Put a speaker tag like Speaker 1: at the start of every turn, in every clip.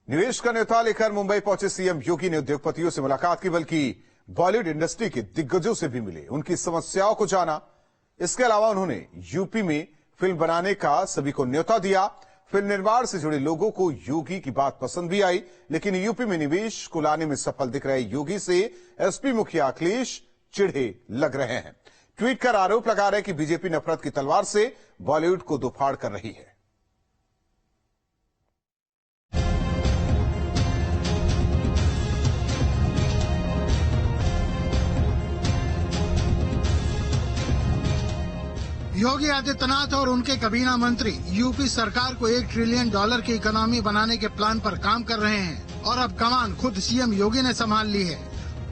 Speaker 1: निवेश का न्योता लेकर मुंबई पहुंचे सीएम योगी ने उद्योगपतियों से मुलाकात की, बल्कि बॉलीवुड इंडस्ट्री के दिग्गजों से भी मिले, उनकी समस्याओं को जाना। इसके अलावा उन्होंने यूपी में फिल्म बनाने का सभी को न्योता दिया। फिल्म निर्माण से जुड़े लोगों को योगी की बात पसंद भी आई, लेकिन यूपी में निवेश को लाने में सफल दिख रहे योगी से एसपी मुखिया अखिलेश चिढ़े लग रहे हैं। ट्वीट कर आरोप लगा रहे कि बीजेपी नफरत की तलवार से बॉलीवुड को दोफाड़ कर रही है।
Speaker 2: योगी आदित्यनाथ और उनके कैबिनेट मंत्री यूपी सरकार को $1 ट्रिलियन की इकोनॉमी बनाने के प्लान पर काम कर रहे हैं और अब कमान खुद सीएम योगी ने संभाल ली है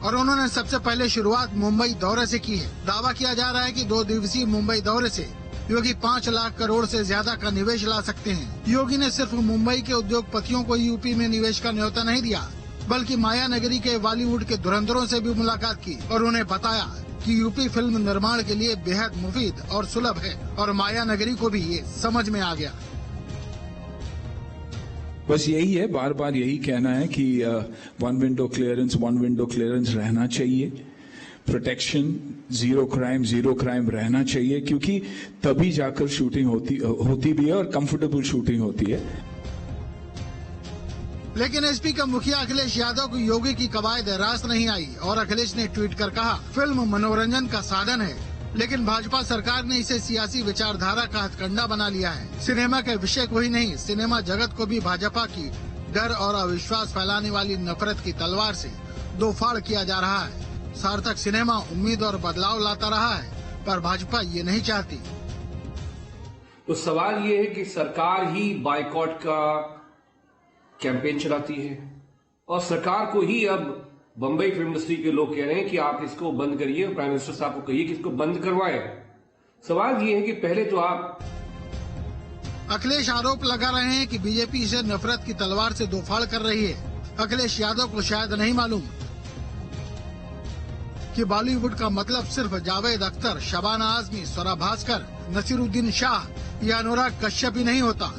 Speaker 2: और उन्होंने सबसे पहले शुरुआत मुंबई दौरे से की है। दावा किया जा रहा है कि 2 दिवसीय मुंबई दौरे से योगी 5 लाख करोड़ से ज्यादा का निवेश ला सकते हैं। योगी ने सिर्फ मुंबई के उद्योगपतियों को यूपी में निवेश का न्योता नहीं दिया, बल्कि माया नगरी के बॉलीवुड के धुरंधरों से भी मुलाकात की और उन्हें बताया कि यूपी फिल्म निर्माण के लिए बेहद मुफीद और सुलभ है और माया नगरी को भी ये समझ में आ गया।
Speaker 3: बस यही है, बार बार यही कहना है कि वन विंडो क्लियरेंस रहना चाहिए, प्रोटेक्शन, जीरो क्राइम रहना चाहिए, क्योंकि तभी जाकर शूटिंग होती भी है और कंफर्टेबल शूटिंग होती है।
Speaker 2: लेकिन एसपी का मुखिया अखिलेश यादव को योगी की कवायद रास नहीं आई और अखिलेश ने ट्वीट कर कहा, फिल्म मनोरंजन का साधन है, लेकिन भाजपा सरकार ने इसे सियासी विचारधारा का हथकंडा बना लिया है। सिनेमा के विषय को ही नहीं, सिनेमा जगत को भी भाजपा की डर और अविश्वास फैलाने वाली नफरत की तलवार से दोफाड़ किया जा रहा है। सार्थक सिनेमा उम्मीद और बदलाव लाता रहा है, पर भाजपा ये नहीं चाहती।
Speaker 4: तो सवाल ये है कि सरकार ही बायकॉट का कैंपेन चलाती है और सरकार को ही अब बंबई फिल्म इंडस्ट्री के लोग कह रहे हैं कि आप इसको बंद करिए, प्राइम मिनिस्टर साहब को कहिए कि इसको बंद करवाएं। सवाल ये है कि पहले तो आप
Speaker 2: अखिलेश आरोप लगा रहे हैं कि बीजेपी इसे नफरत की तलवार से दोफाड़ कर रही है। अखिलेश यादव को शायद नहीं मालूम कि बॉलीवुड का मतलब सिर्फ जावेद अख्तर, शबाना आजमी, स्वरा भास्कर, नसीरुद्दीन शाह या अनुराग कश्यप ही नहीं होता।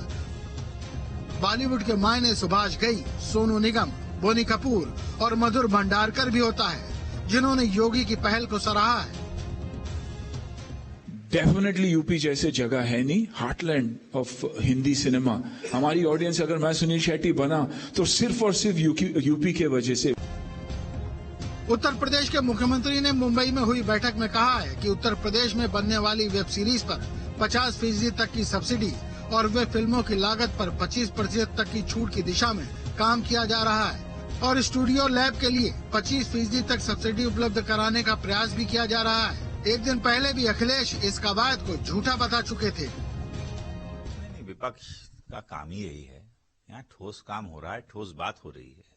Speaker 2: बॉलीवुड के मायने सुभाष घई, सोनू निगम, बोनी कपूर और मधुर भंडारकर भी होता है, जिन्होंने योगी की पहल को सराहा है।
Speaker 3: डेफिनेटली यूपी जैसे जगह है नहीं, हार्टलैंड ऑफ हिंदी सिनेमा। हमारी ऑडियंस, अगर मैं सुनील शेट्टी बना तो सिर्फ और सिर्फ यूपी के वजह से।
Speaker 2: उत्तर प्रदेश के मुख्यमंत्री ने मुंबई में हुई बैठक में कहा है कि उत्तर प्रदेश में बनने वाली वेब सीरीज पर 50% तक की सब्सिडी और वे फिल्मों की लागत पर 25% तक की छूट की दिशा में काम किया जा रहा है और स्टूडियो लैब के लिए 25% तक सब्सिडी उपलब्ध कराने का प्रयास भी किया जा रहा है। एक दिन पहले भी अखिलेश इस कवायद को झूठा बता चुके थे।
Speaker 5: नहीं, विपक्ष का काम ही यही है। यहाँ ठोस काम हो रहा है, ठोस बात हो रही है।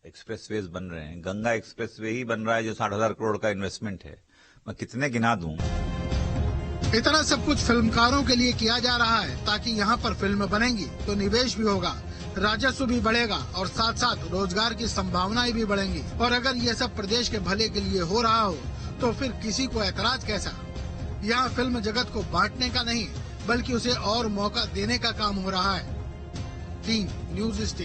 Speaker 5: एक्सप्रेसवेज बन रहे हैं, गंगा एक्सप्रेसवे ही बन रहा है जो 60,000 करोड़ का इन्वेस्टमेंट है। मैं कितने गिना दूं।
Speaker 2: इतना सब कुछ फिल्मकारों के लिए किया जा रहा है ताकि यहाँ पर फिल्म बनेंगी तो निवेश भी होगा, राजस्व भी बढ़ेगा और साथ साथ रोजगार की संभावनाएं भी बढ़ेंगी। और अगर ये सब प्रदेश के भले के लिए हो रहा हो तो फिर किसी को ऐतराज कैसा। यहाँ फिल्म जगत को बांटने का नहीं, बल्कि उसे और मौका देने का काम हो रहा है। Team news state.